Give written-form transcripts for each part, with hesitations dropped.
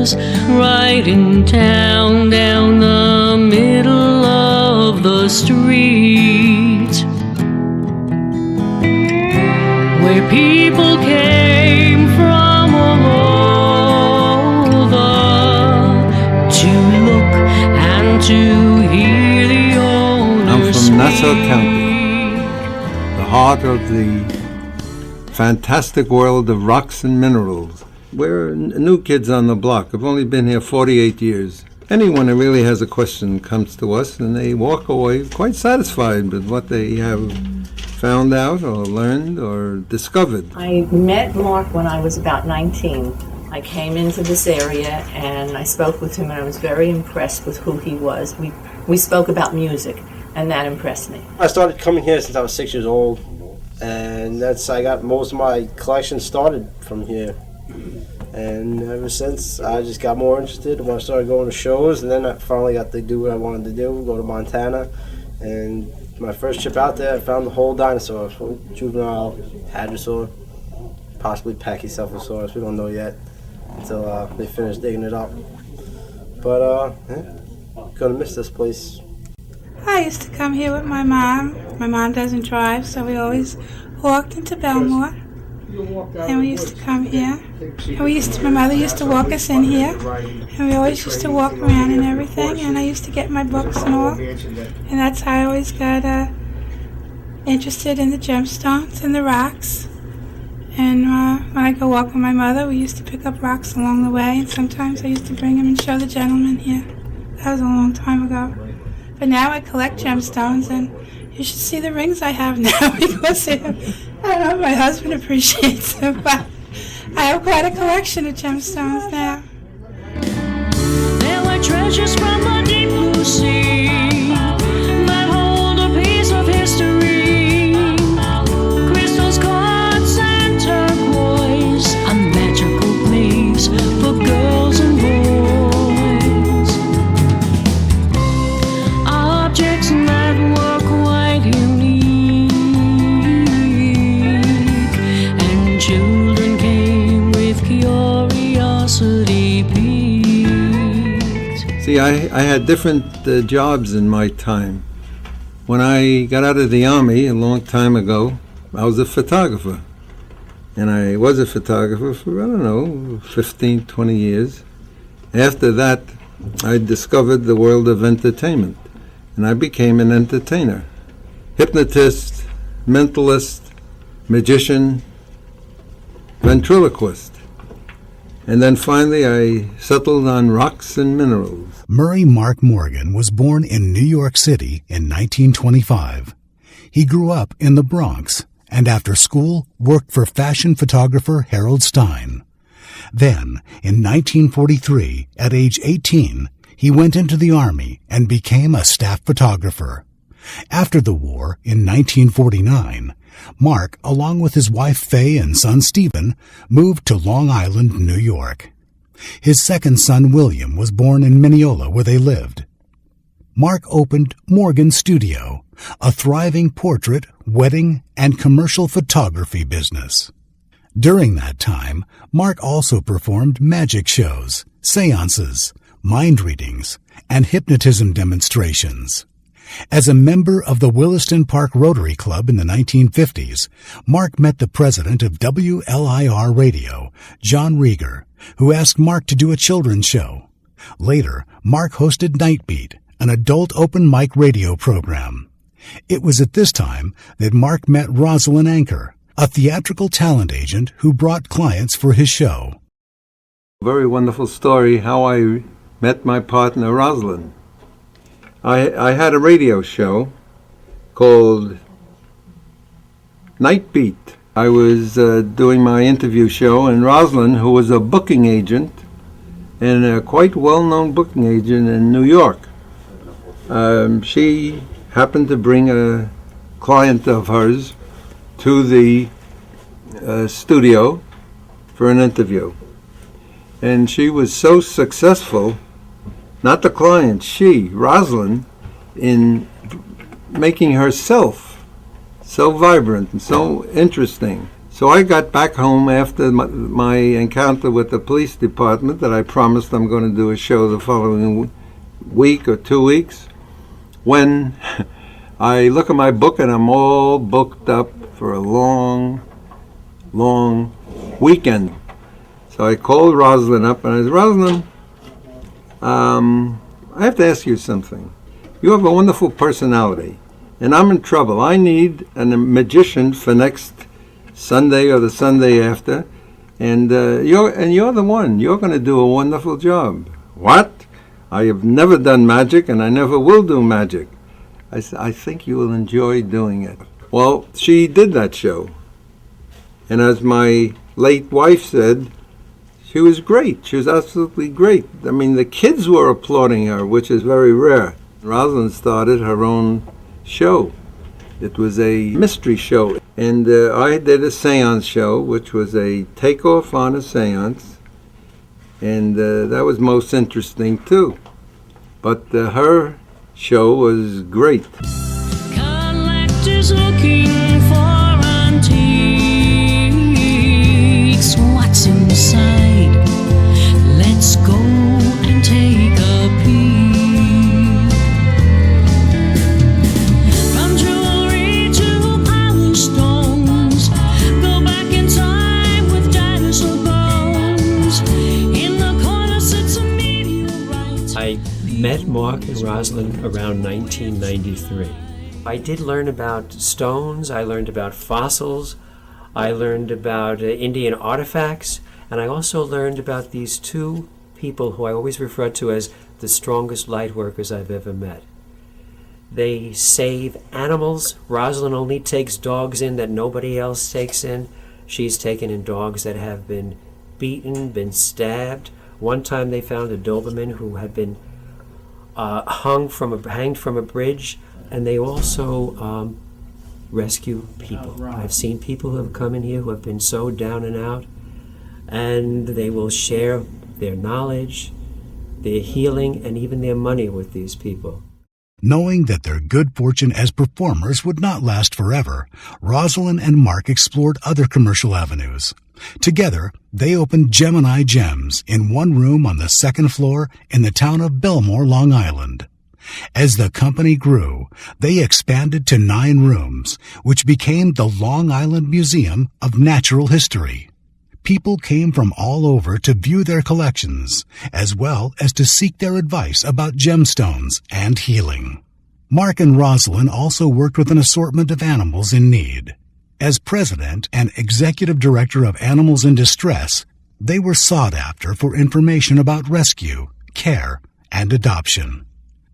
was right in town, down the middle of the street, where people came from all over to look and to hear the owner I'm from speak. Nassau County, the heart of the fantastic world of rocks and minerals. We're new kids on the block. I've only been here 48 years. Anyone who really has a question comes to us and they walk away quite satisfied with what they have found out or learned or discovered. I met Mark when I was about 19. I came into this area and I spoke with him and I was very impressed with who he was. We spoke about music and that impressed me. I started coming here since I was 6 years old, and I got most of my collection started from here. And ever since, I just got more interested when I started going to shows, and then I finally got to do what I wanted to do, go to Montana. And my first trip out there, I found the whole dinosaur, juvenile hadrosaur, possibly Pachycephalosaurus, we don't know yet, until they finish digging it up. But, gonna miss this place. I used to come here with my mom. My mom doesn't drive, so we always walked into Belmore. And we used to come here. And my mother used to walk us in here. And we always used to walk around and everything. And I used to get my books and all. And that's how I always got interested in the gemstones and the rocks. And when I go walk with my mother, we used to pick up rocks along the way. And sometimes I used to bring them and show the gentlemen here. That was a long time ago. But now I collect gemstones, and you should see the rings I have now because I don't know if my husband appreciates them, but I have quite a collection of gemstones now. There were treasures from the deep blue sea that hold a piece of history. Crystals, quartz, and turquoise, a magical place for girls and boys. Objects that were quite unique, and children came with curiosity piqued. See, I had different jobs in my time. When I got out of the Army a long time ago, I was a photographer. And I was a photographer for, 15, 20 years. After that, I discovered the world of entertainment. And I became an entertainer. Hypnotist, mentalist, magician, ventriloquist. And then finally I settled on rocks and minerals. Murray Mark Morgan was born in New York City in 1925. He grew up in the Bronx and after school worked for fashion photographer Harold Stein. Then, in 1943, at age 18, he went into the Army and became a staff photographer. After the war, in 1949, Mark, along with his wife Faye and son Stephen, moved to Long Island, New York. His second son William was born in Mineola, where they lived. Mark opened Morgan Studio, a thriving portrait, wedding, and commercial photography business. During that time, Mark also performed magic shows, seances, mind readings, and hypnotism demonstrations. As a member of the Williston Park Rotary Club in the 1950s, Mark met the president of WLIR Radio, John Rieger, who asked Mark to do a children's show. Later, Mark hosted Nightbeat, an adult open mic radio program. It was at this time that Mark met Rosalind Anker, a theatrical talent agent who brought clients for his show. Very wonderful story how I met my partner Rosalind. I had a radio show called Nightbeat. I was doing my interview show, and Rosalind, who was a booking agent, and a quite well-known booking agent in New York, she happened to bring a client of hers to the studio for an interview. And she was so successful, not the client, she, Rosalind, in making herself so vibrant and so interesting, So I got back home after my encounter with the police department that I promised I'm going to do a show the following week or 2 weeks, when I look at my book and I'm all booked up for a long, long weekend. So I called Rosalind up and I said, Rosalind, I have to ask you something. You have a wonderful personality, and I'm in trouble. I need a magician for next Sunday or the Sunday after, and you're the one. You're going to do a wonderful job. What? I have never done magic, and I never will do magic. I said, I think you will enjoy doing it. Well, she did that show, and as my late wife said, she was great. She was absolutely great. I mean, the kids were applauding her, which is very rare. Rosalind started her own show. It was a mystery show. And I did a seance show, which was a takeoff on a seance. And that was most interesting, too. But her show was great. Collectors looking for antiques. What's inside? Let's go and take a peek. From jewelry to polished stones, go back in time with dinosaur bones. In the corner sits a meteorite. I met Mark and Rosalind around 1993. I did learn about stones, I learned about fossils, I learned about Indian artifacts, and I also learned about these two people who I always refer to as the strongest light workers I've ever met. They save animals. Rosalind only takes dogs in that nobody else takes in. She's taken in dogs that have been beaten, been stabbed. One time they found a Doberman who had been hanged from a bridge, and they also rescue people. I've seen people who have come in here who have been so down and out, and they will share their knowledge, their healing, and even their money with these people. Knowing that their good fortune as performers would not last forever, Rosalind and Mark explored other commercial avenues. Together, they opened Gemini Gems in one room on the second floor in the town of Belmore, Long Island. As the company grew, they expanded to 9 rooms, which became the Long Island Museum of Natural History. People came from all over to view their collections, as well as to seek their advice about gemstones and healing. Mark and Rosalind also worked with an assortment of animals in need. As president and executive director of Animals in Distress, they were sought after for information about rescue, care, and adoption.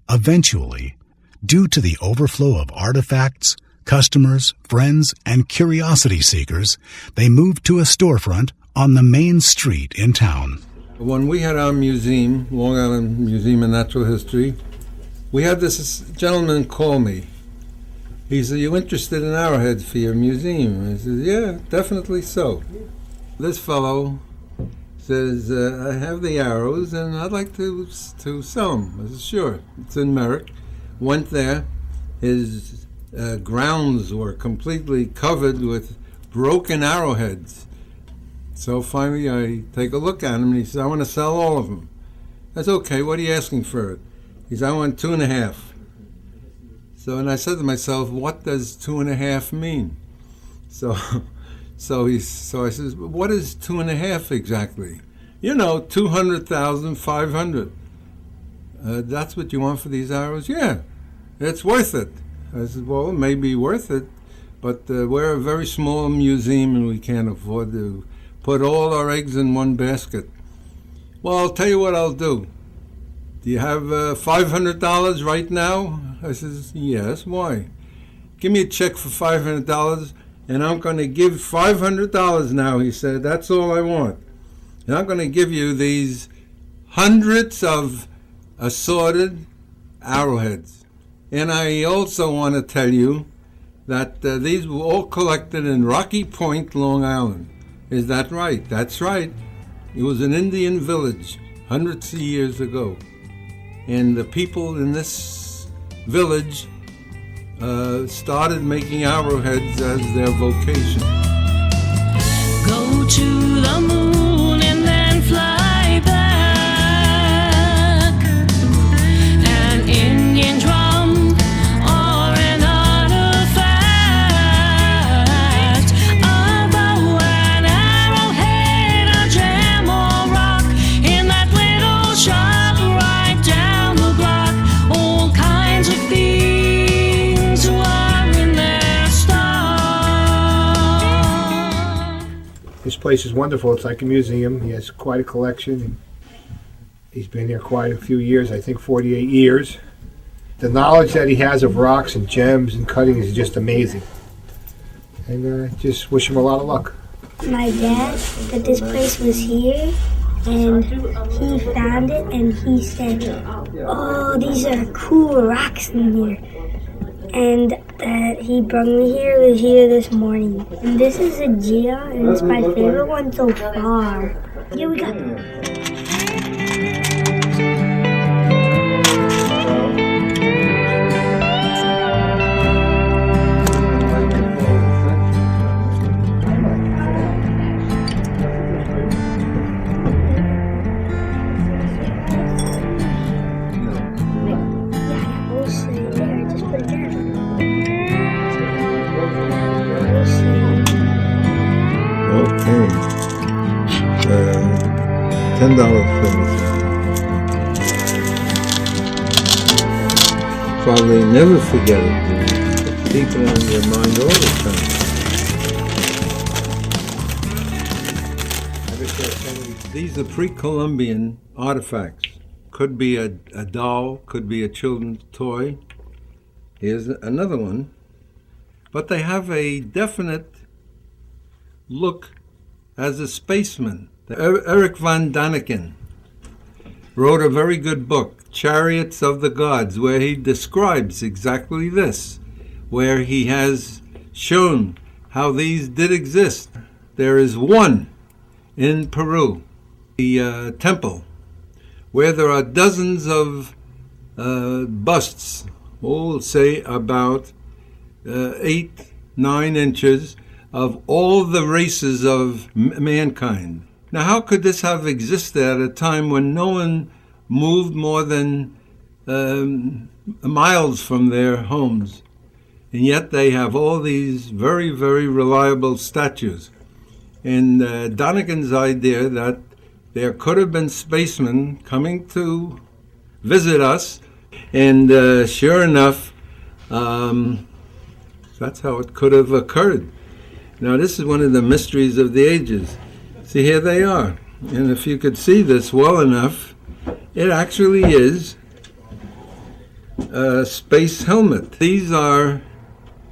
Eventually, due to the overflow of artifacts, customers, friends, and curiosity seekers, they moved to a storefront on the main street in town. When we had our museum, Long Island Museum of Natural History, we had this gentleman call me. He said, "You interested in arrowheads for your museum?" I said, "Yeah, definitely so." This fellow says, "I have the arrows and I'd like to sell them." I said, "Sure." It's in Merrick. Went there. His grounds were completely covered with broken arrowheads. So finally I take a look at him and he says, "I want to sell all of them." That's okay. What are you asking for it? He said, "I want 2.5. And I said to myself, what does 2.5 mean? So I says, "What is 2.5 exactly?" 200,500. That's what you want for these arrows? Yeah, it's worth it. I said, "Well, it may be worth it, but we're a very small museum and we can't afford to put all our eggs in one basket." "Well, I'll tell you what I'll do. Do you have $500 right now?" I says, "Yes." "Why?" "Give me a check for $500 and I'm going to give $500 now," he said. "That's all I want. And I'm going to give you these hundreds of assorted arrowheads. And I also want to tell you that these were all collected in Rocky Point, Long Island." "Is that right?" "That's right. It was an Indian village hundreds of years ago. And the people in this village started making arrowheads as their vocation." to the moon and then fly back. An Indian drum or an artifact, a bow and arrowhead, a gem or rock in that little shop right down the block. All kinds of things were in their stock. This place is wonderful. It's like a museum. He has quite a collection. And he's been here quite a few years, I think 48 years. The knowledge that he has of rocks and gems and cuttings is just amazing. And just wish him a lot of luck. My dad that this place was here and he found it and he said, "Oh, these are cool rocks in here." And that he brought me here was here this morning. And this is a Gia and it's my favorite one so far. Yeah, we got Okay. $10 please. Probably never forget it. Keep it on your mind all the time. These are pre-Columbian artifacts. Could be a doll, could be a children's toy. Here's another one. But they have a definite look as a spaceman. Eric von Daniken wrote a very good book, Chariots of the Gods, where he describes exactly this, where he has shown how these did exist. There is one in Peru, the temple, where there are dozens of busts, all say about 8-9 inches, of all the races of mankind. Now, how could this have existed at a time when no one moved more than miles from their homes? And yet they have all these very, very reliable statues. And Daniken's idea that there could have been spacemen coming to visit us, and sure enough, that's how it could have occurred. Now, this is one of the mysteries of the ages. See, here they are. And if you could see this well enough, it actually is a space helmet. These are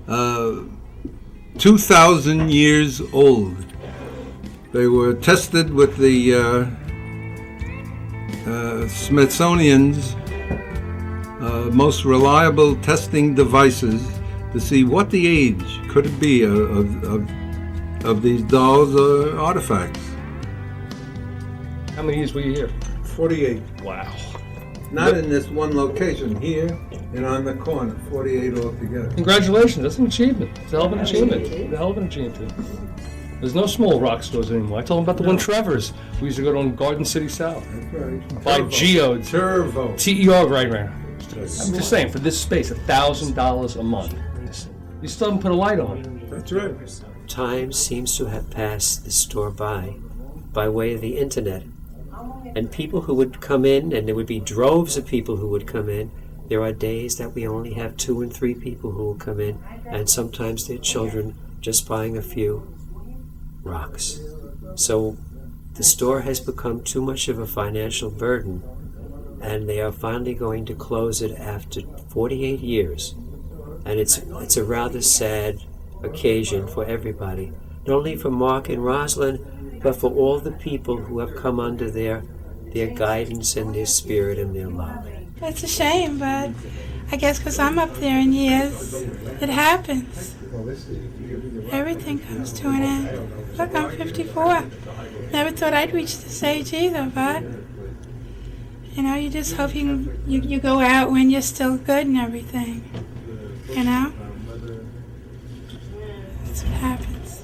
2,000 years old. They were tested with the Smithsonian's most reliable testing devices to see what the age could be of these dolls or artifacts. How many years were you here? 48. Wow. Not in this one location, here and on the corner, 48 altogether. Congratulations, that's an achievement. It's a hell of an achievement. It's a hell of an achievement. There's no small rock stores anymore. I told them about the one Trevor's. We used to go to Garden City South. That's right. Buy geodes. Turbo. TER, right. I'm just saying, for this space, $1,000 a month. You still haven't put a light on. That's right. Time seems to have passed the store by way of the internet. And people who would come in, and there would be droves of people who would come in. There are days that we only have 2 and 3 people who will come in, and sometimes their children just buying a few rocks. So the store has become too much of a financial burden, and they are finally going to close it after 48 years. And it's a rather sad occasion for everybody, not only for Mark and Rosalind, but for all the people who have come under their guidance and their spirit and their love. It's a shame, but I guess because I'm up there in years, it happens. Everything comes to an end. Look, I'm 54. Never thought I'd reach this age either, but you know, you just hope you go out when you're still good and everything. You know? That's what happens.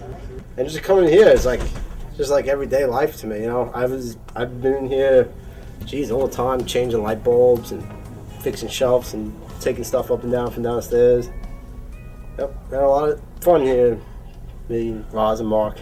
And just coming here is like just like everyday life to me. You know, I've been in here, geez, all the time, changing light bulbs and fixing shelves and taking stuff up and down from downstairs. Yep, had a lot of fun here, me, Roz, and Mark.